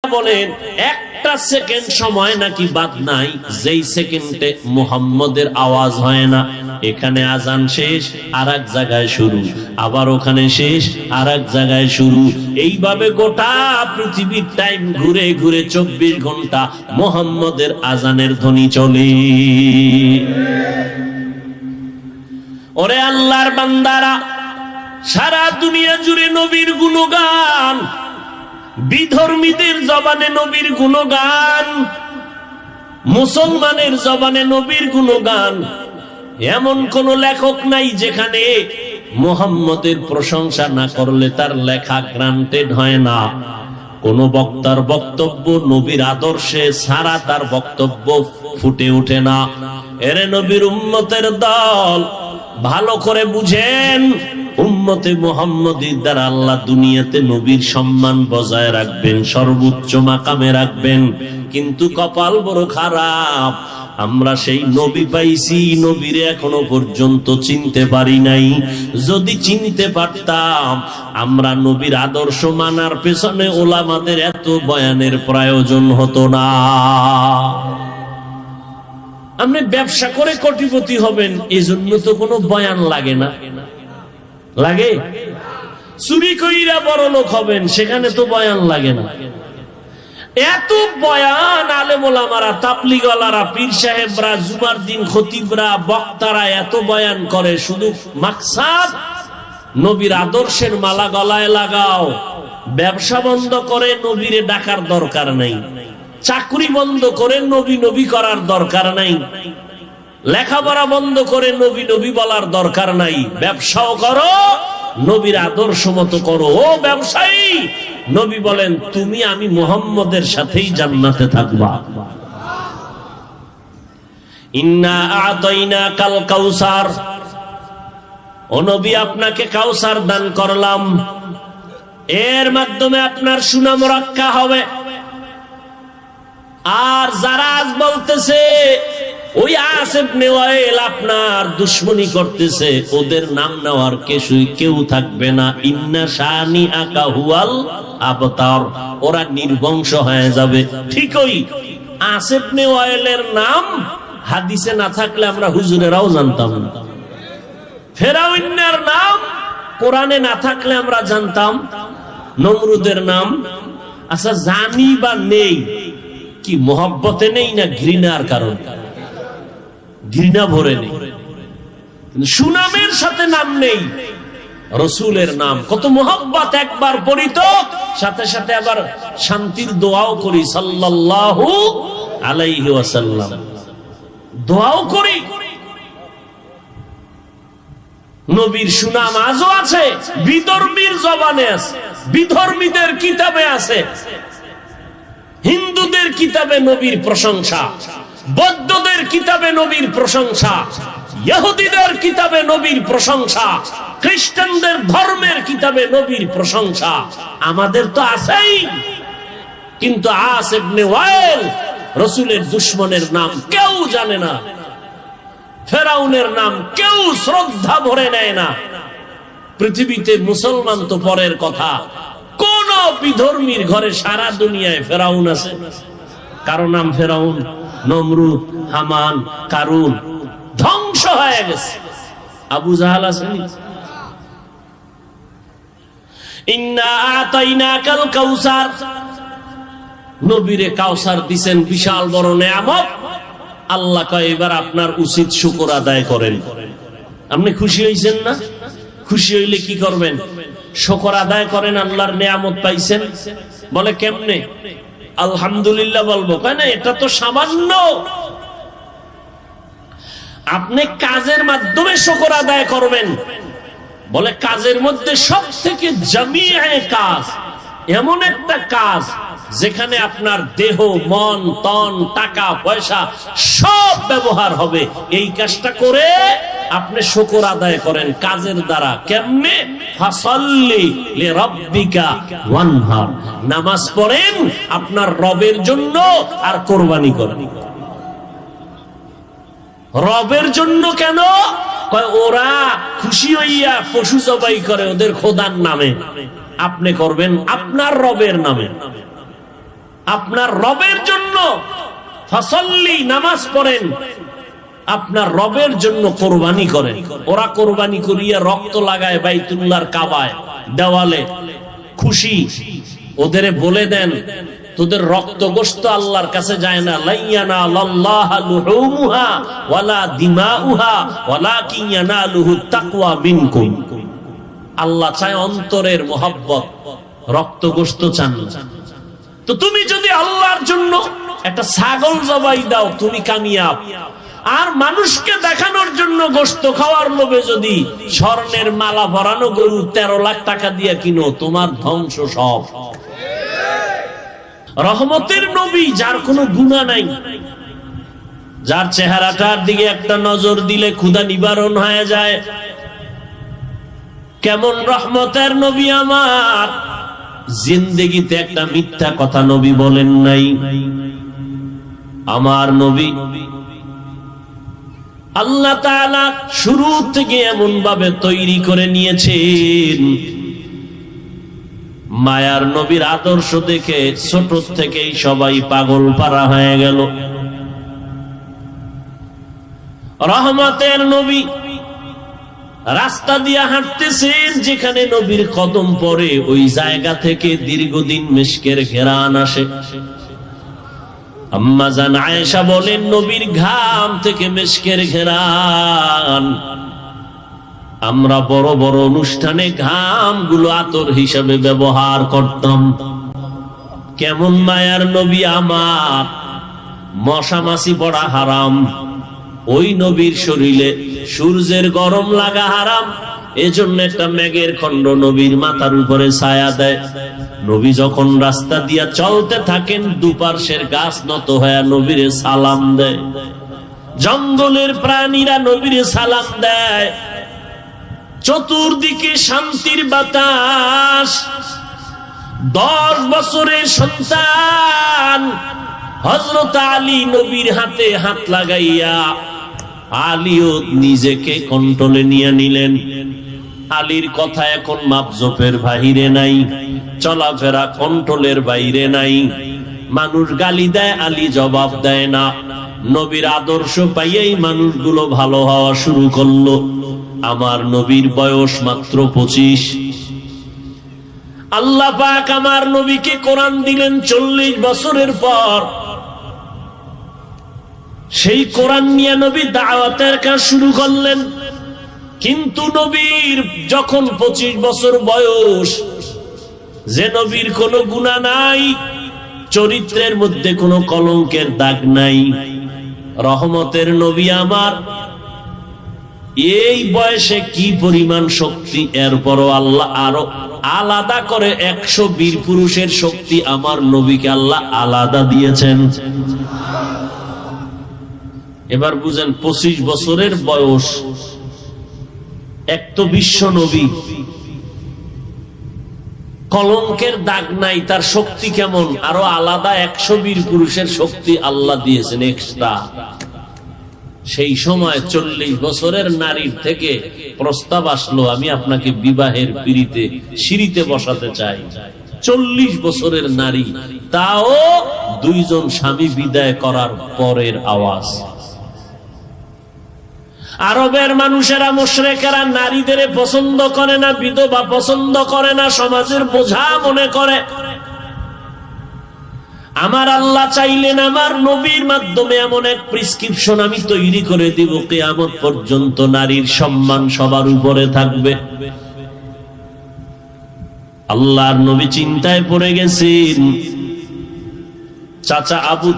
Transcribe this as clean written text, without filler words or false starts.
বলেন একটা সেকেন্ড সময় নাকি বাদ নাই যেই সেকেন্ডে মুহাম্মদের আওয়াজ হয় না। এখানে আজান শেষ, আর এক জায়গায় শুরু, আবার ওখানে শেষ, আর এক জায়গায় শুরু। এইভাবে গোটা পৃথিবীর টাইম ঘুরে ঘুরে 24 ঘন্টা মুহাম্মদের আজানের ধ্বনি চলে। ওরে আল্লাহর বান্দারা, সারা দুনিয়া জুড়ে নবীর গুণগান, বিধর্মীদের জবানে নবীর গুণগান, মুসলমানের জবানে নবীর গুণগান। এমন কোন লেখক নাই যেখানে মুহাম্মদের প্রশংসা না করলে তার লেখা গ্রান্টেড হয় না। কোন বক্তার বক্তব্য নবীর আদর্শে ছাড়া তার বক্তব্য ফুটে ওঠে না। এরে নবীর উম্মতের দল, ভালো করে বুঝেন, উম্মতে মুহাম্মদীর দ্বারা আল্লাহ দুনিয়াতে নবীর সম্মান বজায় রাখবেন, সর্বোচ্চ মাকামে রাখবেন। কিন্তু কপাল বড় খারাপ, আমরা সেই নবী পাইছি, নবীরে এখনো পর্যন্ত চিনতে পারি নাই। যদি চিনতে পারতাম, আমরা নবীর আদর্শ মানার পেছনে ওলামাদের এত বয়ানের প্রয়োজন হতো না। আপনি ব্যবসা করে কোটিপতি হবেন, এজন্য তো কোনো বয়ান লাগে না। লাগে? চুরি কইরা বড় লোক হবেন, সেখানে তো বয়ান লাগে না। এত বয়ান আলেম ওলামারা, তাবলীগওয়ালারা, পীর সাহেবরা, জুমার দিন খতিবরা, বক্তারা এত বয়ান করে, শুধু মাকসাদ নবীর আদর্শের মালা গলায় লাগাও। ব্যবসা বন্ধ করে নবীরে ডাকার দরকার নাই, চাকরি বন্ধ করে নবী নবী করার দরকার নাই, লেখাপড়া বন্ধ করে নবী নবী বলার দরকার নাই। ব্যবসাও করো, নবীর আদর্শ মতো করো। ও ব্যবসায়ী, নবী বলেন তুমি আমি মুহাম্মদের সাথেই জান্নাতে থাকবা। ইন্না আ'তাইনাকাল কাউসার, ও নবী আপনাকে কাউসার দান করলাম, এর মাধ্যমে আপনার সুনাম রক্ষা হবে। আর যারা আজ বলতেছে ওই আসিফ ইবনে ওয়াইল আপনার দুশমনী করতেছে, ওদের নাম নেওয়ার কেউ থাকবে না। ইন্না শানিআকা হুয়াল আবতার, ওরা নির্বংশ হয়ে যাবে। ঠিকই, আসিফ ইবনে ওয়াইলের নাম হাদিসে না থাকলে আমরা হুজুরেরাও জানতাম না। ফেরাউনের নাম কোরআনে না থাকলে আমরা জানতাম। নমরুদের নাম আচ্ছা জানি বা নেই, কি মহব্বতে নেই না ঘৃণার কারণে? ঘৃণা ভরে নেই, সুনামের সাথে নাম নেই। রসুলের নাম কত মহব্বত, একবার পড়ি তো সাথে সাথে আবার শান্তির দোয়াও করি, সাল্লাল্লাহু আলাইহি ওয়াসাল্লাম দোয়াও করি। নবীর সুনাম আজও আছে, বিধর্মীর জবানে আছে, বিধর্মীদের কিতাবে আছে। হিন্দুদের কিতাবে নবীর প্রশংসা, বৌদ্ধদের কিতাবে নবীর প্রশংসা, ইহুদিদের কিতাবে নবীর প্রশংসা, খ্রিস্টানদের ধর্মের কিতাবে নবীর প্রশংসা। আমাদের তো আছেই, কিন্তু আসিফ ইবনে ওয়াইল রাসূলের দুশমনের নাম কেউ জানে না, ফেরাউনের নাম কেউ শ্রদ্ধা ভরে নেয় না। পৃথিবীতে মুসলমান তো পরের কথা, কোন বিধর্মীর ঘরে সারা দুনিয়ায় ফেরাউন আছে? কারো নাম ফেরাউন? নমরুদ, হামান, কারুন ধ্বংস হয়ে গেছে। আবু জাহাল আছে? ইন্না আ'তাইনাকাল কাউসার, নবীরে কাউসার দিবেন, বিশাল বড় নেয়ামত। আল্লাহ কয় এবার আপনার উচিত শুকর আদায় করেন। আপনি খুশি হইছেন না? খুশি হইলে কি করবেন? শুকর আদায় করেন, আল্লাহর নেয়ামত পাইছেন। বলে কেমনে? আলহামদুলিল্লাহ বলবো। কেন? এটা তো সামান্য। আপনি কাজের মাধ্যমে শুকর আদায় করবেন। বলে কাজের মধ্যে সব থেকে জামিয়ে কাজ, এমন একটা কাজ যেখানে আপনার দেহ, মন, তন, টাকা পয়সা সব ব্যবহার হবে। এই কাজটা করে আপনি শুকর আদায় করেন কাজের দ্বারা। কেমনে? ফাসাল্লি লিরাব্বিকা ওয়ানহার, নামাজ পড়েন আপনার রবের জন্য আর কুরবানি করেন। রবের জন্য কেন? ওরা খুশি হইয়া পশু জবাই করে ওদের খোদার নামে, আপনি করবেন আপনার রবের নামে। আপনার রবের জন্য ফাসাল্লি, নামাজ পড়েন, আপনার রবের জন্য কোরবানি করেন। ওরা কোরবানি করিয়া রক্ত লাগায় বাইতুল্লাহর কাবায় দেওয়ালে, খুশি। ওদের বলে দেন তোদের রক্ত গোশত আল্লাহর কাছে যায় না। লাইয়ানা লাল্লাহা লুহুমুহা ওয়ালা দিমাউহা ওয়ালাকিন ইয়ানালুহু তাকওয়া মিনকুম। আল্লাহ চায় অন্তরের মোহাব্বত, রক্ত গোশত চান না। তো তুমি যদি আল্লাহর জন্য একটা ছাগল জবাই দাও, তুমি কামিয়াব। আর মানুষকে দেখানোর জন্য গোশত খাওয়ার লোভে যদি স্বর্ণের মালা ভরানো গরু 13 লাখ টাকা দিয়ে কিনো, তোমার ধ্বংস সব। রহমতের নবী, যার কোনো গুনাহ নাই, যার চেহারাটার দিকে একটা নজর দিলে ক্ষুধা নিবারণ হয়ে যায়। কেমন রহমতের নবী আমার! জিন্দেগিতে একটা মিথ্যা কথা নবী বলেন নাই। আমার নবী আল্লাহ তাআলা শুরু থেকে এমন ভাবে তৈরি করে নিয়েছেন, মায়ার নবীর আদর্শ দেখে ছোট থেকেই সবাই পাগল পারা হয়ে গেল। রহমতের নবী রাস্তা দিয়ে হাঁটতেছেন, যেখানে নবীর কদম পড়ে ওই জায়গা থেকে দীর্ঘদিন মিশকের ঘেরান আসে। আম্মা জান আয়েশা বলেন, নবীর ঘাম থেকে মিশকের ঘেরান। আমরা বড় বড় অনুষ্ঠানে ঘাম গুলো আতর হিসেবে ব্যবহার করতাম। কেমন মায়ার নবী আমার! মশা মাছি পড়া হারাম, ওই নবীর শরীরে সূর্যের গরম লাগা হারাম। এজন্য একটা মেঘের খণ্ড নবীর মাথার উপরে ছায়া দেয়। নবী যখন রাস্তা দিয়া চলতে থাকেন, দুপার্শ্বের গাছ নত হয়ে নবীরে সালাম দেয়, জঙ্গলের প্রাণীরা নবীরে সালাম দেয়। চতুর্দিকে শান্তির বাতাস। 10 বছরের সন্তান হযরত আলী নবীর হাতে হাত লাগাইয়া আলীও নিজেকে কন্ট্রোলে নিয়ে নিলেন। আলীর কথা এখন মাপজোপের বাহিরে নাই, চলাফেরা কন্ট্রোলের বাইরে নাই। মানুষ গালি দেয়, আলী জবাব দেয় না। নবীর আদর্শ পাইয়াই মানুষগুলো ভালো হওয়া শুরু করলো। আমার নবীর বয়স মাত্র 25। আল্লাহ পাক আমার নবীকে কোরআন দিলেন 40 বছরের পর। সেই কোরআন নিয়ে নবী দাওয়াতের কাজ শুরু করলেন। কিন্তু নবীর যখন 25 বছর বয়স, যে নবীর কোনো গুনাহ নাই, চরিত্রের মধ্যে কোনো কলঙ্কের দাগ নাই, রহমতের নবী আমার, এই বয়সে কি পরিমাণ শক্তি! এরপরও আল্লাহ আরো আলাদা করে 100 বীর পুরুষের শক্তি আমার নবীকে আল্লাহ আলাদা দিয়েছেন। এবার বুঝেন, 25 বছরের বয়স, এক তো বিশ্ব নবী, কলঙ্কের দাগ নাই, তার শক্তি কেমন! আরো আলাদা 100 বীর পুরুষের শক্তি আল্লাহ দিয়েছেন এক্সট্রা। সেই সময় 40 বছরের নারীর থেকে প্রস্তাব আসলো, আমি আপনাকে বিবাহের পিঁড়িতে সিঁড়িতে বসাতে চাই। 40 বছরের নারী, তাও 2 জন স্বামী বিদায় করার পরের আওয়াজ। আরবের মানুষেরা, মুশরিকেরা নারীদের পছন্দ করে না, বিধবা পছন্দ করে না, সমাজের বোঝা মনে করে। আমার আল্লাহ চাইলেন আমার নবীর মাধ্যমে এমন এক প্রেসক্রিপশন আমি তৈরি করে দিব, কিয়ামত পর্যন্ত নারীর সম্মান সবার উপরে থাকবে। আল্লাহর নবী চিন্তায় পড়ে গেছেন। চাচা আবু